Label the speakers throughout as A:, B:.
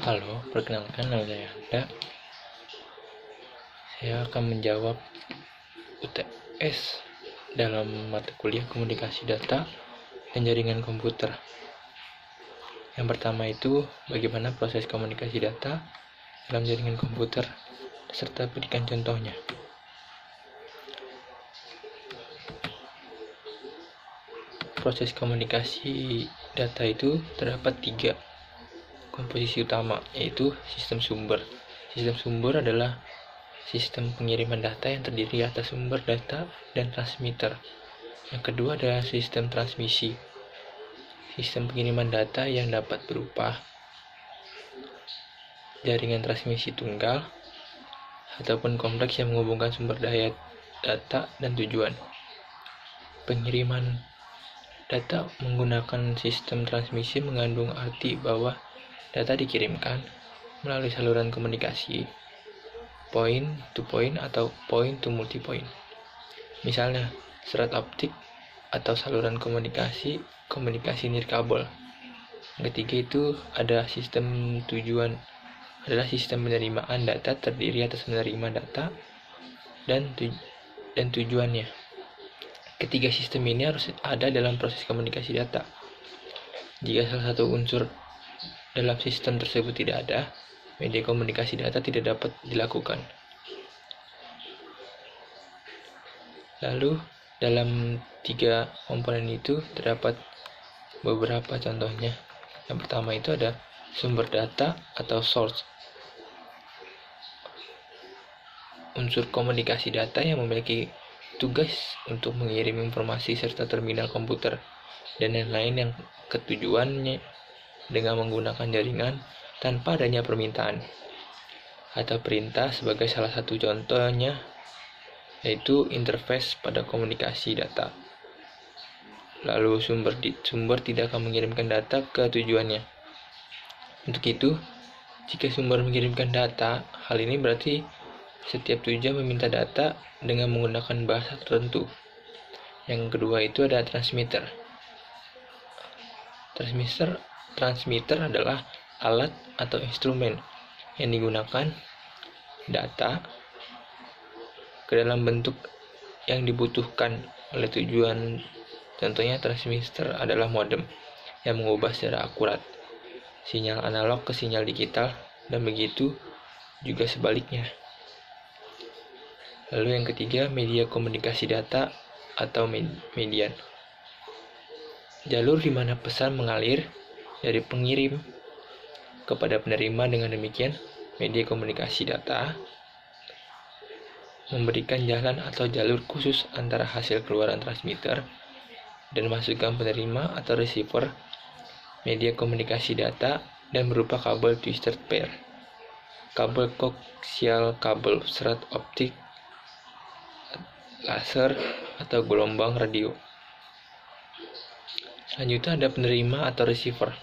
A: Halo, perkenalkan nama saya Anda. Saya akan menjawab UTS dalam mata kuliah Komunikasi Data dan Jaringan Komputer. Yang pertama itu, bagaimana proses komunikasi data dalam jaringan komputer, serta berikan contohnya. Proses komunikasi data itu terdapat 3 komposisi utama, yaitu sistem sumber. Sistem sumber adalah sistem pengiriman data yang terdiri atas sumber data dan transmitter. Yang kedua adalah sistem transmisi. Sistem pengiriman data yang dapat berupa jaringan transmisi tunggal ataupun kompleks yang menghubungkan sumber daya data dan tujuan. Pengiriman data menggunakan sistem transmisi mengandung arti bahwa data dikirimkan melalui saluran komunikasi point to point atau point to multipoint. Misalnya, serat optik atau saluran komunikasi nirkabel. Yang ketiga itu ada sistem tujuan, adalah sistem penerimaan data terdiri atas menerima data dan tujuannya. Ketiga sistem ini harus ada dalam proses komunikasi data. Jika salah satu unsur dalam sistem tersebut tidak ada, media komunikasi data tidak dapat dilakukan. Lalu, dalam 3 komponen itu terdapat beberapa contohnya. Yang pertama itu ada sumber data atau source. Unsur komunikasi data yang memiliki tugas untuk mengirim informasi serta terminal komputer dan lain-lain yang ketujuannya dengan menggunakan jaringan tanpa adanya permintaan atau perintah. Sebagai salah satu contohnya yaitu interface pada komunikasi data. Lalu sumber tidak akan mengirimkan data ke tujuannya. Untuk itu, jika sumber mengirimkan data, hal ini berarti setiap tujuan meminta data dengan menggunakan bahasa tertentu. Yang kedua itu ada transmitter. Transmitter adalah alat atau instrumen yang digunakan data ke dalam bentuk yang dibutuhkan oleh tujuan. Contohnya, transmitter adalah modem yang mengubah secara akurat sinyal analog ke sinyal digital, dan begitu juga sebaliknya. Lalu yang ketiga, media komunikasi data atau median. Jalur di mana pesan mengalir dari pengirim kepada penerima. Dengan demikian, media komunikasi data memberikan jalan atau jalur khusus antara hasil keluaran transmitter dan masukan penerima atau receiver media komunikasi data, dan berupa kabel twisted pair, kabel koaksial, kabel serat optik, laser, atau gelombang radio. Selanjutnya ada penerima atau receiver.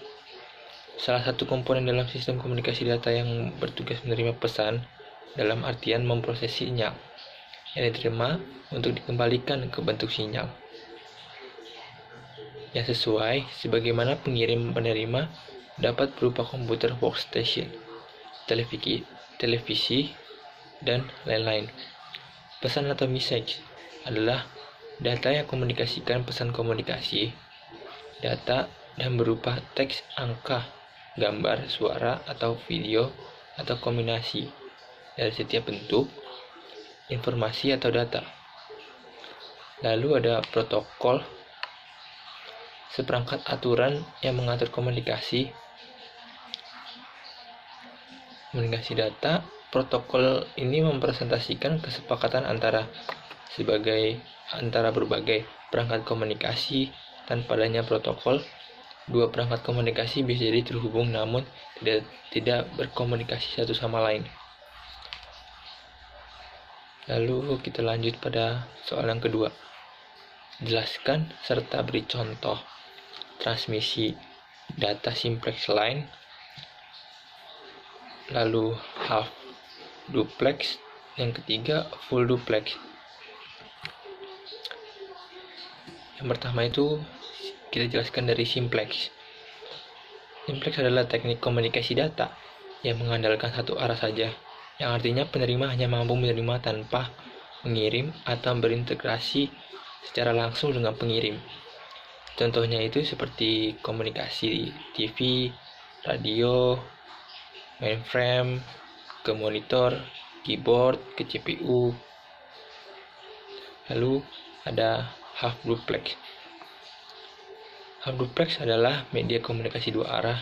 A: Salah satu komponen dalam sistem komunikasi data yang bertugas menerima pesan, dalam artian memproses sinyal yang diterima untuk dikembalikan ke bentuk sinyal yang sesuai, sebagaimana pengirim penerima dapat berupa komputer workstation, televisi, dan lain-lain. Pesan atau message adalah data yang komunikasikan pesan komunikasi data dan berupa teks, angka, gambar, suara, atau video, atau kombinasi dari setiap bentuk informasi atau data. Lalu ada protokol, seperangkat aturan yang mengatur komunikasi data. Protokol ini mempresentasikan kesepakatan antara berbagai perangkat komunikasi. Tanpa adanya protokol, 2 perangkat komunikasi bisa jadi terhubung namun tidak berkomunikasi satu sama lain. Lalu kita lanjut pada soal yang kedua. Jelaskan serta beri contoh transmisi data simplex line, lalu half duplex, yang ketiga full duplex. Yang pertama itu kita jelaskan dari simplex. Simplex adalah teknik komunikasi data yang mengandalkan satu arah saja, yang artinya penerima hanya mampu menerima tanpa mengirim atau berintegrasi secara langsung dengan pengirim. Contohnya itu seperti komunikasi TV, radio, mainframe, ke monitor, keyboard, ke CPU. Lalu ada half duplex. Half duplex adalah media komunikasi dua arah,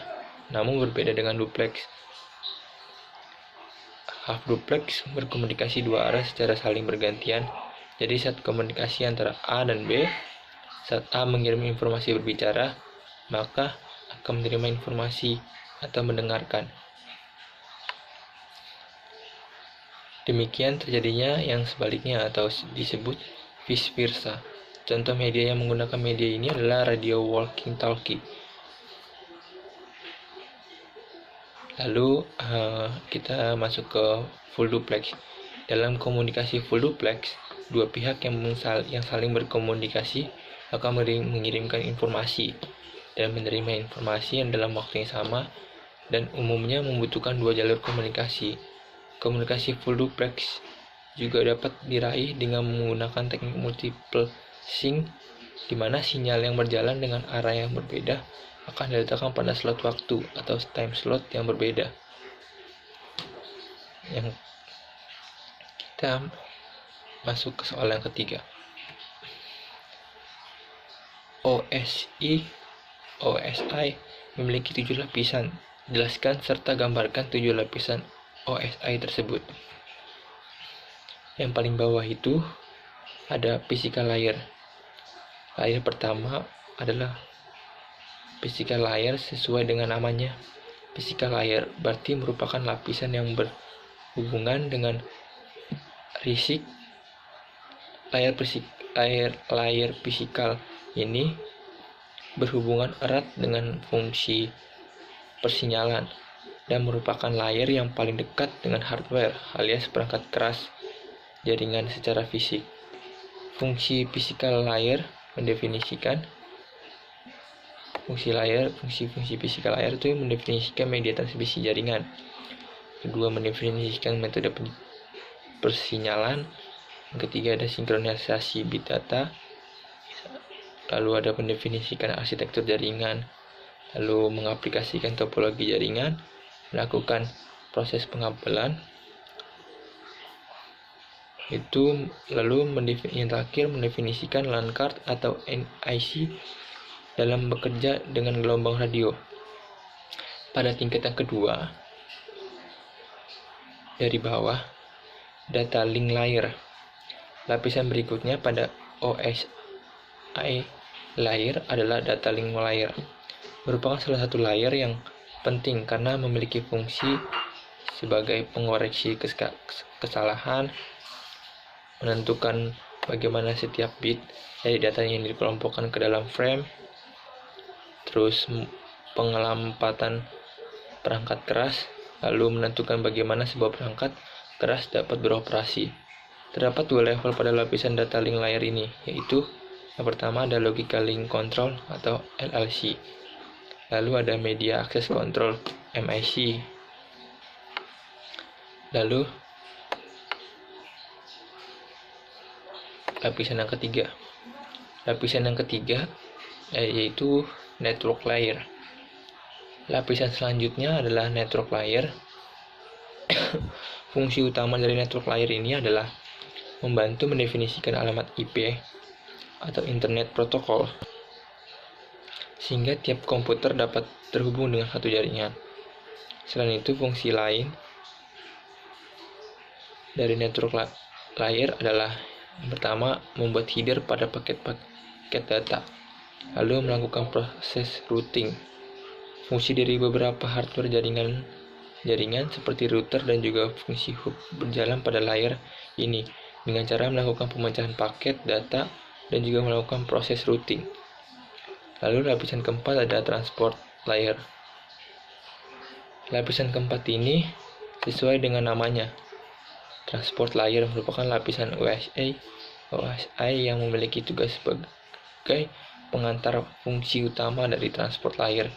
A: namun berbeda dengan duplex. Half duplex berkomunikasi dua arah secara saling bergantian. Jadi saat komunikasi antara A dan B, saat A mengirim informasi berbicara, maka akan menerima informasi atau mendengarkan. Demikian terjadinya yang sebaliknya atau disebut vice versa. Contoh media yang menggunakan media ini adalah radio walkie-talkie. Lalu kita masuk ke full duplex. Dalam komunikasi full duplex, dua pihak yang saling berkomunikasi akan mengirimkan informasi dan menerima informasi yang dalam waktu yang sama dan umumnya membutuhkan dua jalur komunikasi. Komunikasi full duplex juga dapat diraih dengan menggunakan teknik multiple sync, di mana sinyal yang berjalan dengan arah yang berbeda akan diletakkan pada slot waktu atau time slot yang berbeda. Yang kita masuk ke soal yang ketiga. OSI memiliki 7 lapisan. Jelaskan serta gambarkan 7 lapisan OSI tersebut. Yang paling bawah itu ada physical layer. Layer pertama adalah physical layer sesuai dengan namanya. Physical layer berarti merupakan lapisan yang berhubungan dengan risik. Layer physical ini berhubungan erat dengan fungsi persinyalan dan merupakan layer yang paling dekat dengan hardware alias perangkat keras jaringan secara fisik. Fungsi physical layer mendefinisikan fungsi physical layer itu mendefinisikan media transmisi jaringan. Kedua, mendefinisikan metode persinyalan. Yang ketiga ada sinkronisasi bit data. Lalu ada mendefinisikan arsitektur jaringan. Lalu mengaplikasikan topologi jaringan, melakukan proses pengabelan. Itu lalu yang terakhir mendefinisikan LAN card atau NIC dalam bekerja dengan gelombang radio. Pada tingkat yang kedua, dari bawah, data link layer. Lapisan berikutnya pada OSI layer adalah data link layer. Merupakan salah satu layer yang penting karena memiliki fungsi sebagai pengoreksi kesalahan, menentukan bagaimana setiap bit dari data yang dikelompokkan ke dalam frame, terus pengelambatan perangkat keras, lalu menentukan bagaimana sebuah perangkat keras dapat beroperasi. Terdapat dua level pada lapisan data link layer ini, yaitu yang pertama ada logical link control atau LLC, lalu ada media access control MIC, lalu lapisan yang ketiga yaitu network layer. Lapisan selanjutnya adalah network layer. Fungsi utama dari network layer ini adalah membantu mendefinisikan alamat IP atau internet protokol sehingga tiap komputer dapat terhubung dengan satu jaringan. Selain itu, fungsi lain dari network layer adalah yang pertama, membuat header pada paket data, lalu melakukan proses routing. Fungsi dari beberapa hardware jaringan seperti router dan juga fungsi hub berjalan pada layer ini dengan cara melakukan pemecahan paket data dan juga melakukan proses routing. Lalu lapisan keempat ada transport layer. Lapisan keempat ini sesuai dengan namanya. Transport layer merupakan lapisan OSI yang memiliki tugas sebagai pengantar fungsi utama dari transport layer.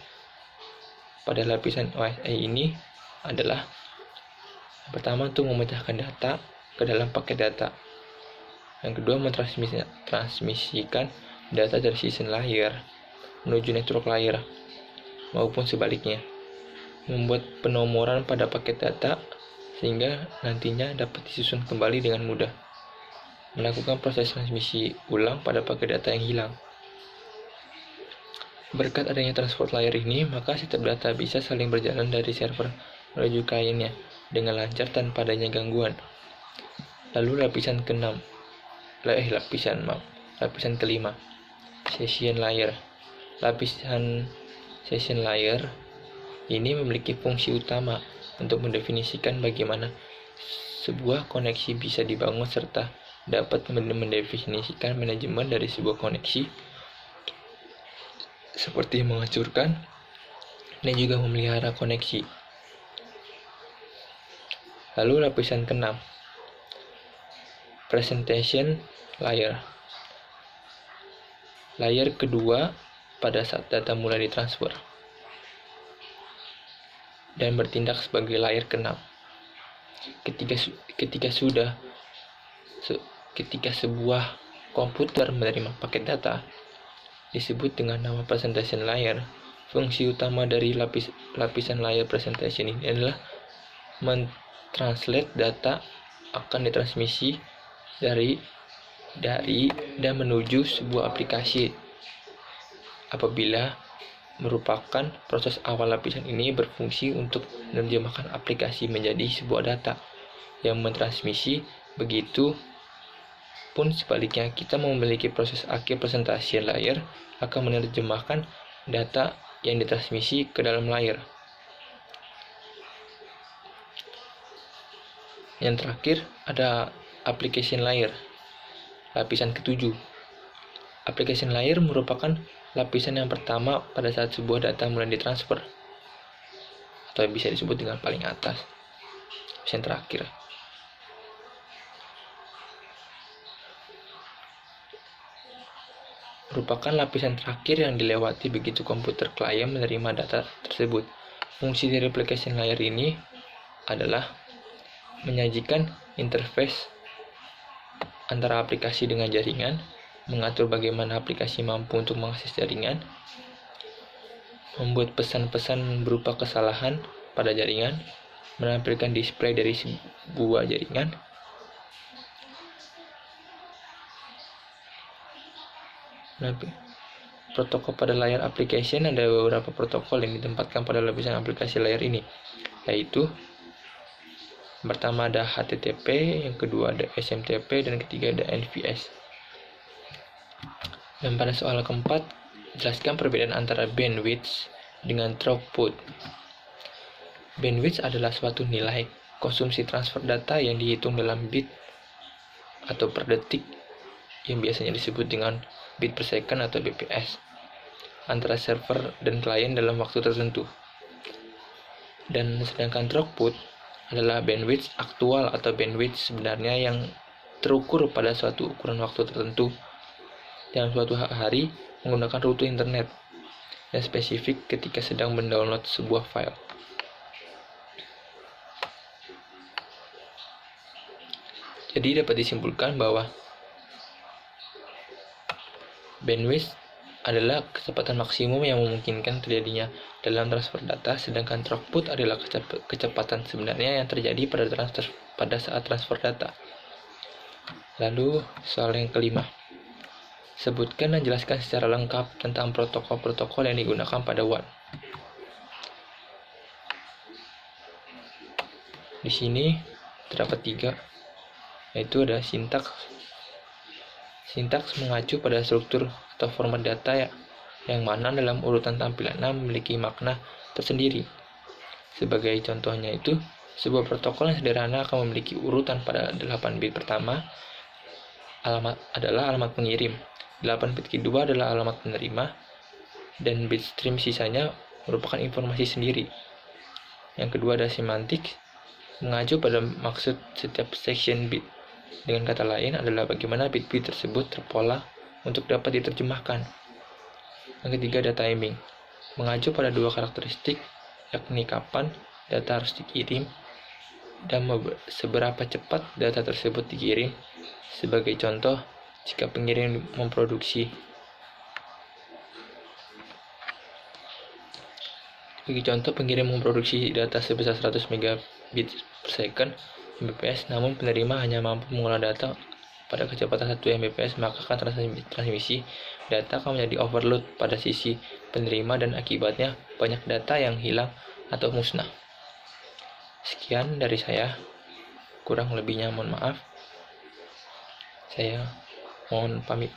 A: Pada lapisan OSI ini, adalah yang pertama untuk memecahkan data ke dalam paket data. Yang kedua, mentransmisikan data dari session layer menuju network layer maupun sebaliknya. Membuat penomoran pada paket data sehingga nantinya dapat disusun kembali dengan mudah. Melakukan proses transmisi ulang pada paket data yang hilang. Berkat adanya transport layer ini, maka setiap data bisa saling berjalan dari server menuju kliennya dengan lancar tanpa adanya gangguan. Lalu lapisan kelima, session layer. Lapisan session layer ini memiliki fungsi utama untuk mendefinisikan bagaimana sebuah koneksi bisa dibangun serta dapat mendefinisikan manajemen dari sebuah koneksi seperti menghancurkan dan juga memelihara koneksi. Lalu lapisan keenam, presentation layer. Layer kedua pada saat data mulai ditransfer dan bertindak sebagai layer keenam. Ketika sebuah komputer menerima paket data disebut dengan nama presentation layer. Fungsi utama dari lapisan layer presentation ini adalah mentranslate data akan ditransmisi dari dan menuju sebuah aplikasi. Apabila merupakan proses awal, lapisan ini berfungsi untuk menerjemahkan aplikasi menjadi sebuah data yang mentransmisi. Begitu pun sebaliknya, kita memiliki proses akhir presentation layer akan menerjemahkan data yang ditransmisi ke dalam layer. Yang terakhir ada application layer, lapisan ketujuh. Application layer merupakan lapisan yang pertama pada saat sebuah data mulai ditransfer, atau bisa disebut dengan paling atas, lapisan terakhir. Merupakan lapisan terakhir yang dilewati begitu komputer klien menerima data tersebut. Fungsi dari application layer ini adalah menyajikan interface antara aplikasi dengan jaringan, mengatur bagaimana aplikasi mampu untuk mengakses jaringan, membuat pesan-pesan berupa kesalahan pada jaringan, menampilkan display dari sebuah jaringan, protokol pada layar application. Ada beberapa protokol yang ditempatkan pada lapisan aplikasi layar ini, yaitu pertama ada HTTP, yang kedua ada SMTP, dan ketiga ada NVS. Dan pada soal keempat, jelaskan perbedaan antara bandwidth dengan throughput. Bandwidth adalah suatu nilai konsumsi transfer data yang dihitung dalam bit atau per detik, yang biasanya disebut dengan bit per second atau bps, antara server dan klien dalam waktu tertentu. Dan sedangkan throughput adalah bandwidth aktual atau bandwidth sebenarnya yang terukur pada suatu ukuran waktu tertentu dalam suatu hari menggunakan rute internet, dan spesifik ketika sedang mendownload sebuah file. Jadi dapat disimpulkan bahwa bandwidth adalah kecepatan maksimum yang memungkinkan terjadinya dalam transfer data, sedangkan throughput adalah kecepatan sebenarnya yang terjadi pada saat transfer data. Lalu soal yang kelima, sebutkan dan jelaskan secara lengkap tentang protokol-protokol yang digunakan pada WAN. Di sini terdapat 3, yaitu ada Sintaks mengacu pada struktur atau format data yang mana dalam urutan tampilan memiliki makna tersendiri. Sebagai contohnya itu, sebuah protokol yang sederhana akan memiliki urutan pada 8 bit pertama adalah alamat pengirim, 8 bit kedua adalah alamat penerima, dan bit stream sisanya merupakan informasi sendiri. Yang kedua ada semantik, mengacu pada maksud setiap section bit. Dengan kata lain adalah bagaimana bit-bit tersebut terpola untuk dapat diterjemahkan. Yang ketiga ada timing, mengacu pada 2 karakteristik, yakni kapan data harus dikirim dan seberapa cepat data tersebut dikirim. Sebagai contoh, jika pengirim memproduksi data sebesar 100 megabit per second Mbps, namun penerima hanya mampu mengolah data pada kecepatan 1 Mbps, maka transmisi data akan menjadi overload pada sisi penerima dan akibatnya banyak data yang hilang atau musnah. Sekian dari saya, kurang lebihnya mohon maaf. Saya mohon pamit.